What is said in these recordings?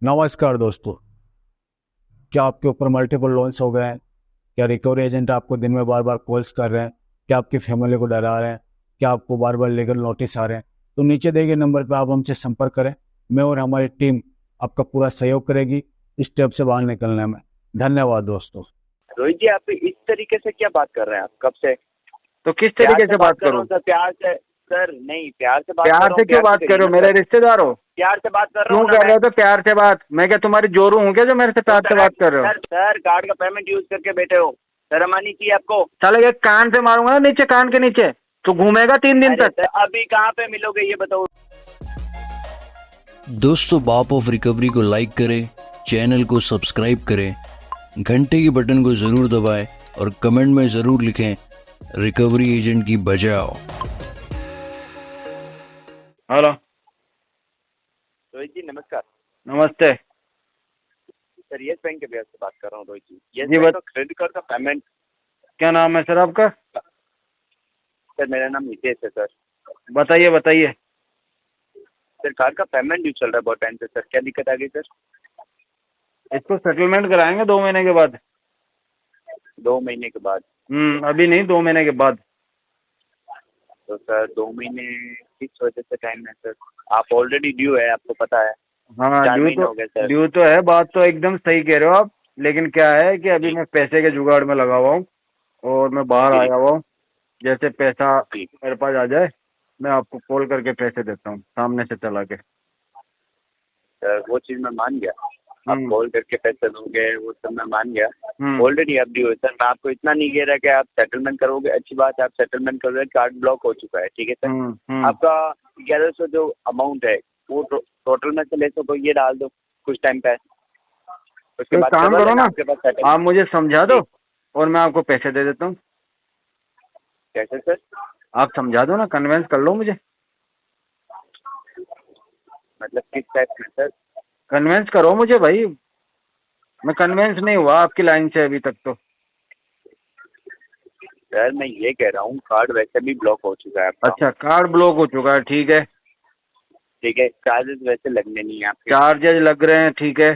नमस्कार दोस्तों। क्या आपके ऊपर मल्टीपल लोन्स हो गए हैं? क्या रिकवरी एजेंट आपको दिन में बार बार कॉल्स कर रहे हैं? क्या आपकी फैमिली को डरा रहे हैं? क्या आपको बार बार लीगल नोटिस आ रहे हैं? तो नीचे दिए गए नंबर पर आप हमसे संपर्क करें। मैं और हमारी टीम आपका पूरा सहयोग करेगी इस स्टेप से बाहर निकलने में। धन्यवाद दोस्तों। रोहित जी, आप इस तरीके से क्या बात कर रहे हैं? आप कब से? तो किस प्यार तरीके से से बात बात कर रहा करूं? हूँ सर, प्यार से। सर नहीं, प्यार से बात कर प्यार रहा से हूँ। क्यों प्यार बात से कर रहे करिए हो? ना मेरे सर। रिश्तेदार हो? प्यार से बात कर रहा क्यों हूँ ना कर रहे मैं। हो? तो प्यार से बात। मैं क्या तुम्हारी जोरू हूँ क्या जो मेरे से तो प्यार से बात कर रहे हो? सर कार्ड का पेमेंट यूज करके बैठे हो। शर्म आनी चाहिए आपको। साले एक कान से मारूंगा ना नीचे, कान के नीचे तो घूमेगा 3 दिन अरे तक। सर, अभी कहाँ पे मिलोगे ये बताओ। दोस्तों, बाप ऑफ रिकवरी को लाइक करें, चैनल को सब्सक्राइब करें, घंटे के बटन को ज़रूर दबाएं और कमेंट में ज़रूर लिखें रिकवरी एजेंट की बजाओ। हेलो। रोहित जी नमस्कार। नमस्ते। सर यस बैंक के भैया से बात कर रहा हूँ। रोहित जी, यस जी बैंक का क्रेडिट कार्ड का पेमेंट। क्या नाम है सर आपका? सर मेरा नाम हितेश है सर। बताइए बताइए। सर कार्ड का पेमेंट ड्यू चल रहा है बहुत टाइम से। सर क्या दिक्कत आ गई सर? इसको सेटलमेंट कराएंगे 2 महीने के बाद। 2 महीने के बाद? अभी नहीं, 2 महीने के बाद। तो सर 2 महीने किस वजह से टाइम है सर? आप ऑलरेडी ड्यू है, आपको पता है। हाँ, 4 महीने हो गए सर। ड्यू तो है। बात तो एकदम सही कह रहे हो आप। लेकिन क्या है कि अभी जी मैं पैसे के जुगाड़ में लगा हुआ हूँ और मैं बाहर जी आया हुआ हूँ। जैसे पैसा जी। मेरे पास आ जाए मैं आपको कॉल करके पैसे देता हूँ, सामने से चला के। सर वो चीज़ मैं मान गया। आप हम्म कॉल करके पैसे दोगे वो सब मैं मान गया। हम्म ऑलरेडी आप ड्यू है सर। मैं आपको इतना नहीं कह रहा कि आप सेटलमेंट करोगे। अच्छी बात है, आप सेटलमेंट कर रहे हैं। कार्ड ब्लॉक हो चुका है, ठीक है सर। आपका 1100 जो अमाउंट है वो टोटल में से ले सको, ये डाल दो कुछ टाइम पे। उसके तो एक बाद काम करवा करो लेना ना, आपके पास आप सेटलमेंट। मुझे समझा दो और मैं आपको पैसे दे देता हूँ। कैसे सर? आप समझा दो ना, कन्वेंस कर लो मुझे। मतलब किस टाइप में सर? कन्वेंस करो मुझे भाई। मैं कन्वेंस नहीं हुआ आपकी लाइन से अभी तक तो। सर मैं ये कह रहा हूँ कार्ड वैसे भी ब्लॉक हो चुका है आपका, अच्छा, कार्ड ब्लॉक हो चुका है, ठीक है। ठीक है। चार्जेस वैसे लगने नहीं है आपके। चार्जेज लग रहे हैं, ठीक है।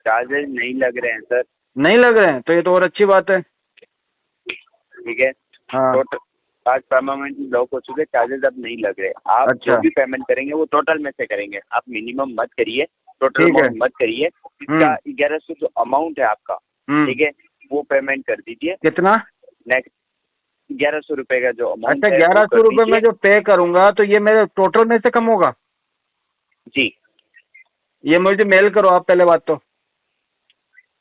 चार्जेस नहीं लग रहे हैं सर। नहीं लग रहे हैं तो ये तो और अच्छी बात है। ठीक है। हाँ। टोटल कार्ड परमानेंट ब्लॉक हो चुके, चार्जेस अब नहीं लग रहे। आप अच्छा, जो भी पेमेंट करेंगे वो टोटल में से करेंगे। आप मिनिमम मत करिए, टोटल ठीक है। अमाउंट मत करिए। इसका 1100 जो अमाउंट है आपका, ठीक है, वो पेमेंट कर दीजिए। कितना? नेक्स्ट 1100 रुपये का जो अमाउंट अच्छा, है वो 1100 कर रुपये में दीजिए। जो पे करूंगा तो ये मेरे टोटल में से कम होगा? जी। ये मुझे मेल करो आप। पहले बात तो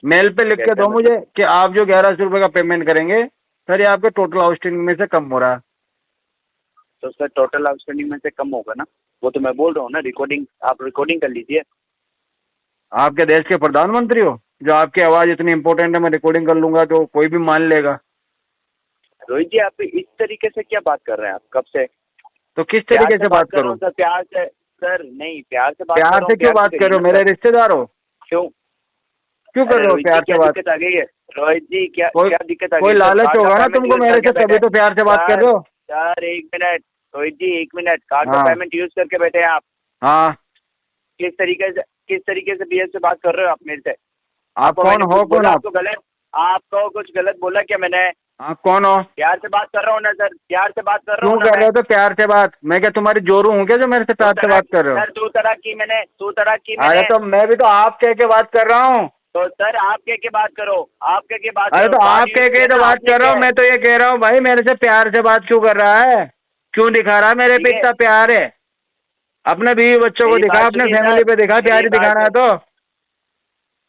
मेल पे लिख के कैसे दो मतलब? मुझे कि आप जो 1100 रुपये का पेमेंट करेंगे सर, ये आपके टोटल आउटस्टैंडिंग में से कम हो रहा है। तो सर टोटल आउटस्टैंडिंग में से कम होगा ना, वो तो मैं बोल रहा हूँ ना। रिकॉर्डिंग, आप रिकॉर्डिंग कर लीजिए। आपके देश के प्रधानमंत्री हो जो आपकी आवाज इतनी इंपॉर्टेंट है, मैं रिकॉर्डिंग कर लूंगा तो कोई भी मान लेगा। रोहित जी, आप इस तरीके से क्या बात कर रहे हैं? आप कब से? तो किस प्यार तरीके से से बात बात कर रहा करूं? हूँ सर, प्यार से। सर नहीं, प्यार से बात कर प्यार रहा से हूँ। क्यों प्यार बात से कर रहे करिए हो? ना मेरे सर। रिश्तेदार हो। क्यों? क्यों कर अरे रहे हो रोहित जी, प्यार क्या से बात? दिक्कत आ गई है? रोहित जी क्या कोई क्या दिक्कत आ गई कोई है सर? लालच कार्ड का होगा ना पेमेंट तुमको यूज मेरे करके से, बैठे तभी तो प्यार से बात कर सर। रहे हो। सर एक मिनट रोहित जी, एक मिनट। कार्ड का हाँ पेमेंट यूज करके बैठे हैं आप। हाँ। किस तरीके से बीएस से बात कर रहे हो आप मेरे से? आप आपको कौन मैंने हो? कुछ कौन बोला? आप? आपको गलत, आपको कुछ गलत बोला क्या मैंने? आप कौन हो? प्यार से बात कर रहा हूँ ना सर, प्यार से बात कर रहा क्यों हूँ ना कर मैं। रहे हो तो प्यार से बात? मैं क्या तुम्हारी जोरू हूँ क्या जो मेरे से तू प्यार से तरह बात कर रहे हो? सर, तू तरह की अरे मैंने। तो मैं भी तो आप कह के बात कर रहा हूँ। तो सर आप कह के बात करो, आप कह के बात अरे करो। तो आप कार्ड यूज कह के किया तो ना बात आपने, कर रहा क्या हूँ। है? मैं तो ये कह रहा हूँ भाई मेरे से प्यार से बात क्यों कर रहा है? क्यों दिखा रहा है मेरे ठीक पे है, इतना प्यार है? अपने बीवी बच्चों को मेरी दिखा, बात अपने सुनिए फैमिली सर। पे दिखा, प्यार मेरी ही बात दिखाना है तो।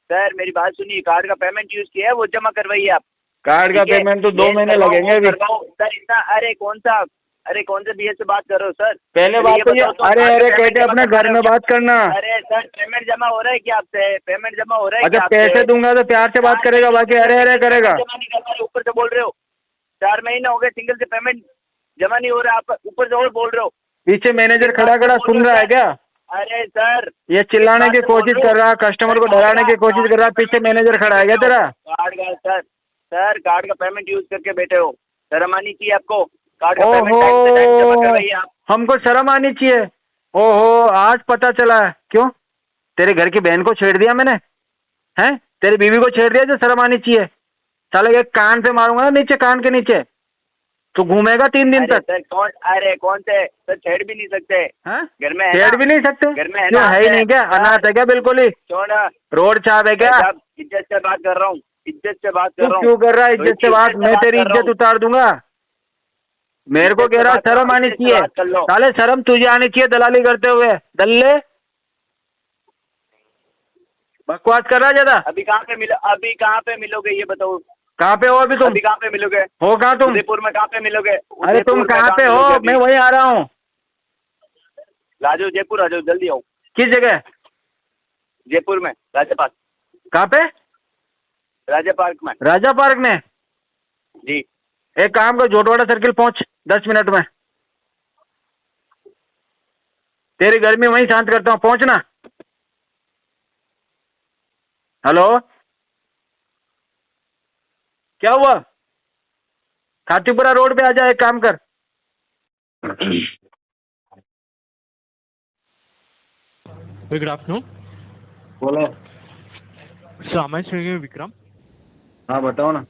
सर मेरी बात सुनिए। कार्ड का पेमेंट यूज किया है, वो जमा करवाइए आप। कार्ड का ठीक है, पेमेंट तो 2 ये महीने करवाओ, लगेंगे वो अभी। करवाओ सर। इतना अरे कौन से बीएस से बात कर रहे हो सर? पहले पहले बात ये तो ये बताओ तो अरे कार्ड का अरे पेमेंट कहते जमा अपने करवा घर रहे हो में क्या? बात करना। अरे सर पेमेंट जमा हो रहा है क्या आपसे? पेमेंट जमा हो रहा है अच्छा, क्या आपसे? पैसे दूंगा तो प्यार से बात करेगा, बाकी अरे अरे करेगा। पेमेंट जमा नहीं कर पा रहे, ऊपर से बोल रहे हो 4 महीने हो गए सिंगल से पेमेंट जमा नहीं हो रहा। आप ऊपर से और बोल रहे हो। पीछे मैनेजर किस खड़ा बात पे खड़ा बोल सुन रहे रहा हो है सर? क्या? अरे सर ये किस चिल्लाने बात की पे बोल कोशिश रहे हो? कर रहा है, कस्टमर सर को डराने की कोशिश कर रहा है, पीछे मैनेजर खड़ा है क्या तेरा? सर कार्ड का पेमेंट यूज करके बैठे हो। शर्म आनी चाहिए आपको। कार्ड का पेमेंट ओहो, टाइम से टाइम जमा करवाइए आप। हमको शर्म आनी चाहिए। ओहो, आज पता चला है क्यों? तेरे घर की बहन को छेड़ दिया मैंने? हैं? तेरी बीवी को छेड़ दिया जो शर्म आनी चाहिए? साले एक कान पे मारूंगा ना नीचे, कान के नीचे, तो घूमेगा 3 दिन अरे तक। सर कौन से सर छेड़ भी नहीं सकते? हाँ? घर में है छेड़ ना? भी नहीं सकते? घर में है क्यों, ना? है ही नहीं क्या? अनाथ है क्या बिल्कुल ही? छोड़, रोड छाप है क्या? इज्जत से बात कर रहा हूँ, इज्जत से बात कर तू रहा हूँ। क्यों कर रहा है इज्जत से बात? मैं तेरी कर रहा इज्जत हूँ। उतार दूंगा। मेरे को कह रहा शर्म आनी इज्जत से चाहिए। बात कर लो। साले शर्म तुझे आनी चाहिए दलाली करते हुए, दल्ले। बकवास कर रहा है ज्यादा। अभी कहाँ पे मिलोगे ये बताओ? कहाँ पे हो अभी तुम? अभी कहाँ पे मिलोगे? हो कहाँ तुम? उदयपुर में कहाँ पे मिलोगे? अरे तुम कहाँ पे हो? मैं वहीं आ रहा हूँ। राजू जयपुर आ जाओ, जल्दी आओ। किस जगह? जयपुर में राजा पार्क। कहाँ पे? राजा पार्क में। राजा पार्क में? जी। एक काम कर, जोटवाड़ा सर्किल पहुंच 10 मिनट में। तेरी गर्मी वहीं शांत करता हूँ, पहुंचना। हेलो, क्या हुआ? खातीपुरा रोड पे आ जा, एक काम कर। Good afternoon. बोलो। Sir am I speaking with Vikram? हाँ बताओ ना।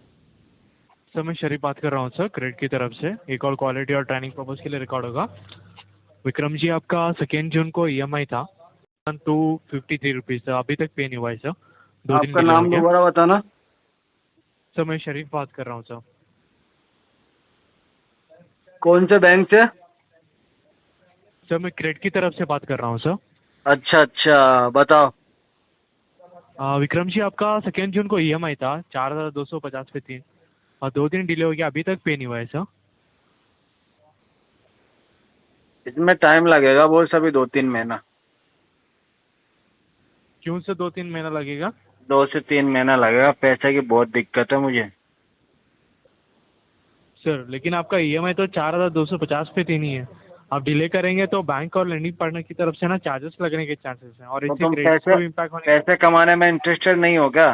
सर मैं शरीफ बात कर रहा हूँ सर, क्रेडिट की तरफ से। एक और क्वालिटी और ट्रेनिंग पर्पज के लिए रिकॉर्ड होगा। विक्रम जी, आपका 2 जून को EMI था 253 रुपीज़, अभी तक पे नहीं हुआ है सर। 2 दिन आपका नाम दोबारा बताना। सर मैं शरीफ बात कर रहा हूँ सर। कौन से बैंक से? सर मैं क्रेडिट की तरफ से बात कर रहा हूँ सर। अच्छा अच्छा, बताओ। विक्रम जी, आपका 2 जून को EMI था 4250 पे 3, और 2 दिन डिले हो गया, अभी तक पे नहीं हुआ है सर। इसमें टाइम लगेगा बोल, सभी 2-3 महीना। क्यों सर 2-3 महीना लगेगा? 2 से 3 महीना लगेगा, पैसे की बहुत दिक्कत है मुझे। सर लेकिन आपका EMI तो 4250 पे 3 ही है। आप डिले करेंगे तो बैंक और लेंडिंग पार्टनर की तरफ से ना चार्जेस लगने के चांसेस हैं, और तो इससे तुम क्रेडिट को इम्पैक्ट होने पैसे कमाने में इंटरेस्टेड नहीं हो क्या?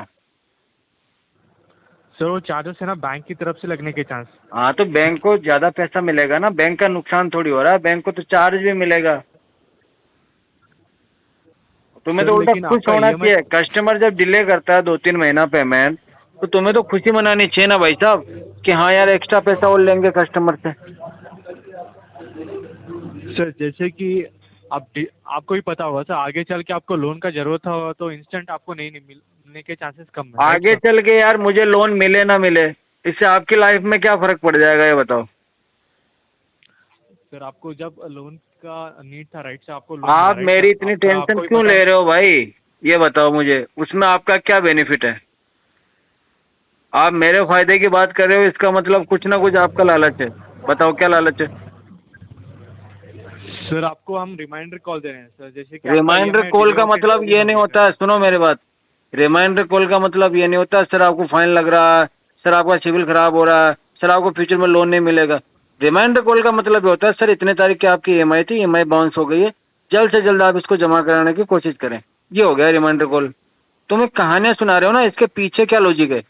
सर वो चार्जेस है ना बैंक की तरफ से लगने के चांस। हाँ तो बैंक को ज्यादा पैसा मिलेगा ना, बैंक का नुकसान थोड़ी हो रहा है, बैंक को तो चार्ज भी मिलेगा। तुम्हें तो उल्टा खुश होना चाहिए। कस्टमर जब डिले करता है 2-3 महीना पेमेंट, तो तुम्हें तो खुशी मनानी चाहिए ना भाई साहब, कि हाँ यार एक्स्ट्रा पैसा और लेंगे कस्टमर से। सर जैसे कि आपको ही पता होगा सर, आगे चल के आपको लोन का जरूरत होगा तो इंस्टेंट आपको नहीं मिलने के चांसेस कम है। आगे चल के यार मुझे लोन मिले ना मिले, इससे आपकी लाइफ में क्या फर्क पड़ जाएगा ये बताओ। सर आपको जब लोन का नीड था, राइट से आपको आप मेरी इतनी टेंशन क्यों ले रहे हो भाई, ये बताओ मुझे। उसमें आपका क्या बेनिफिट है? आप मेरे फायदे की बात कर रहे हो, इसका मतलब कुछ ना कुछ आपका लालच है। बताओ क्या लालच है? सर आपको हम रिमाइंडर कॉल दे रहे हैं सर, जैसे कि रिमाइंडर कॉल का मतलब ये नहीं होता है, सुनो मेरी बात। रिमाइंडर कॉल का मतलब ये नहीं होता सर आपको फाइन लग रहा है, सर आपका सिविल खराब हो रहा है, सर आपको फ्यूचर में लोन नहीं मिलेगा। रिमाइंडर कॉल का मतलब ये होता है सर इतने तारीख की आपकी EMI थी, EMI बाउंस हो गई है, जल्द से जल्द आप इसको जमा कराने की कोशिश करें। ये हो गया रिमाइंडर कॉल। तुम एक कहानियां सुना रहे हो ना, इसके पीछे क्या लॉजिक है?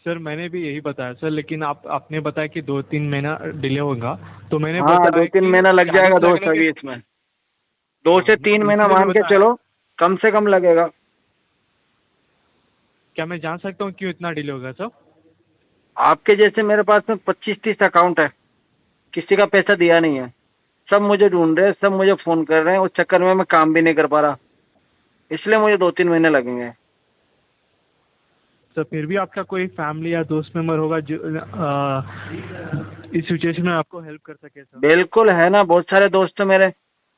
सर मैंने भी यही बताया सर, लेकिन आपने बताया कि 2-3 महीना डिले होगा, तो मैंने हाँ 2-3 महीना लग जाएगा दोस्त अभी इसमें। 2 से 3 महीना मान के चलो, कम से कम लगेगा। क्या मैं जान सकता हूँ क्यों इतना डिले होगा सर? आपके जैसे मेरे पास में 25-30 अकाउंट है, किसी का पैसा दिया नहीं है, सब मुझे ढूंढ रहे हैं, सब मुझे फोन कर रहे हैं, उस चक्कर में मैं काम भी नहीं कर पा रहा, इसलिए मुझे 2-3 महीने लगेंगे। सर फिर भी आपका कोई फैमिली या दोस्त मेंबर होगा जो इस सिचुएशन में आपको हेल्प कर सके सर? बिल्कुल है ना, बहुत सारे दोस्त हैं मेरे,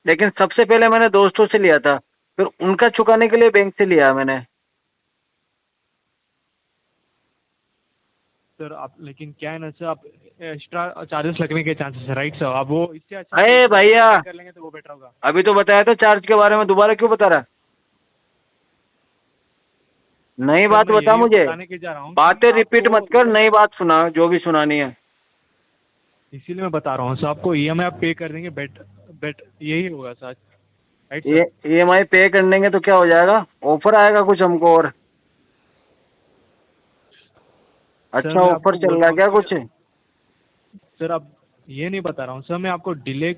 लेकिन सबसे पहले मैंने दोस्तों से लिया था, फिर उनका चुकाने के लिए बैंक से लिया मैंने। सर आप लेकिन क्या है ना सर, आप एक्स्ट्रा चार्जेस लगने के चांसेस है, राइट सर? आप वो इससे अच्छा अरे भैया कर लेंगे तो वो बेटर होगा। अभी तो बताया था चार्ज के बारे में, दोबारा क्यों बता रहा? नई बात बता मुझे, बातें रिपीट मत कर, नई बात सुना जो भी सुनानी है। इसीलिए मैं बता रहा हूँ सर, आपको EMI आप पे कर देंगे, बेट यही होगा सर, राइट सर? EMI पे कर देंगे तो क्या हो जाएगा? ऑफर आएगा कुछ हमको और? अच्छा ऑफर चल रहा है क्या कुछ? सर अब ये नहीं बता रहा हूँ सर, मैं आपको डिले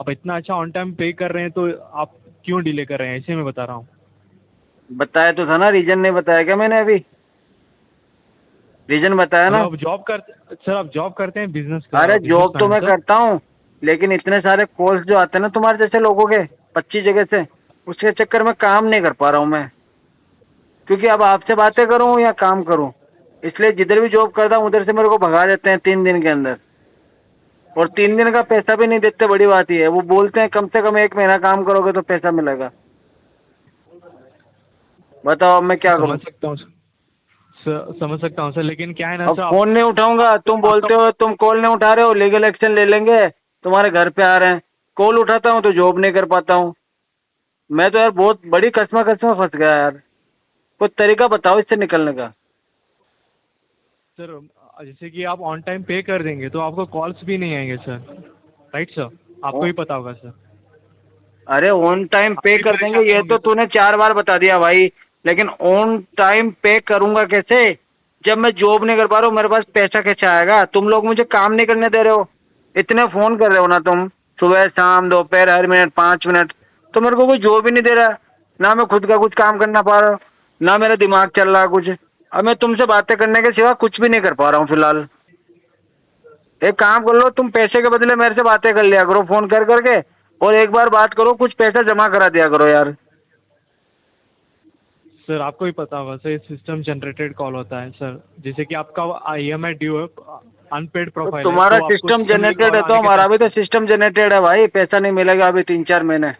आप इतना अच्छा ऑन टाइम पे कर रहे हैं तो आप क्यों डिले कर रहे हैं, ऐसे मैं बता रहा हूँ। बताया तो था ना, रीजन नहीं बताया क्या मैंने अभी? रीजन बताया ना। आप जॉब करते सर, आप जॉब करते हैं, बिजनेस अरे जॉब तो मैं सर। करता हूँ, लेकिन इतने सारे कॉल्स जो आते हैं ना तुम्हारे जैसे लोगों के 25 जगह से, उसके चक्कर में काम नहीं कर पा रहा हूँ मैं, क्योंकि अब आपसे बातें करूँ या काम करूँ, इसलिए जिधर भी जॉब करता हूँ उधर से मेरे को भगा देते हैं 3 दिन के अंदर, और 3 दिन का पैसा भी नहीं देते। बड़ी बात ये है, वो बोलते हैं कम से कम 1 महीना काम करोगे तो पैसा मिलेगा। बताओ अब मैं क्या करूँ? समझ सकता हूँ सर, समझ सकता हूँ सर, लेकिन क्या है ना अब सर, फोन नहीं उठाऊंगा, तुम बोलते हो तुम कॉल नहीं उठा रहे हो, लीगल एक्शन ले लेंगे, तुम्हारे घर पे आ रहे हैं। कॉल उठाता हूँ तो जॉब नहीं कर पाता हूँ मैं, तो यार बहुत बड़ी कसम फंस गया यार। कोई तरीका बताओ इससे निकलने का। सर जैसे कि आप ऑन टाइम पे कर देंगे तो आपको कॉल्स भी नहीं आएंगे सर, राइट सर, आपको ही पता होगा सर। अरे ऑन टाइम आप पे भी कर देंगे परेशान ये होंगे तो सर। तूने 4 बार बता दिया भाई, लेकिन ऑन टाइम पे करूंगा कैसे जब मैं जॉब नहीं कर पा रहा हूँ? मेरे पास पैसा कैसे आएगा? तुम लोग मुझे काम नहीं करने दे रहे हो, इतने फोन कर रहे हो ना तुम, सुबह शाम दोपहर हर मिनट 5 मिनट, तो मेरे को कोई जॉब ही नहीं दे रहा, ना मैं खुद का कुछ काम करना पा रहा हूँ, ना मेरा दिमाग चल रहा कुछ। अब मैं तुमसे बातें करने के सिवा कुछ भी नहीं कर पा रहा हूँ फिलहाल। एक काम कर लो, तुम पैसे के बदले मेरे से बातें कर लिया करो फोन कर करके, और एक बार बात करो, कुछ पैसा जमा करा दिया करो यार। सर आपको ही पता होगा सर, ये सिस्टम जनरेटेड कॉल होता है सर, जैसे कि आपका EMI ड्यू है, अनपेड तो प्रोफाइल है, तुम्हारा तो आपको सिस्टम system ये जनरेटेड कॉल है तो आने के हमारा भी तो चांसेस। सिस्टम जनरेटेड है भाई, पैसा नहीं मिलेगा अभी 3-4 महीने।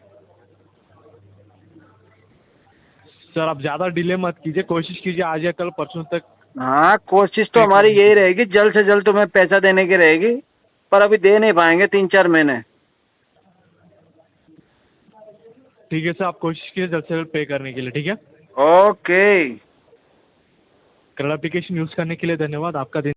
सर आप ज़्यादा डिले मत कीजिए, कोशिश कीजिए आज या कल परसों तक हाँ कोशिश तो पे हमारी करने यही की। रहेगी, जल्द से जल्द तुम्हें पैसा देने की रहेगी, पर अभी दे नहीं पाएंगे 3-4 महीने। ठीक है सर, आप कोशिश कीजिए जल्द से जल्द पे करने के लिए, ठीक है। ओके। कल एप्लीकेशन यूज़ करने के लिए धन्यवाद, आपका दिन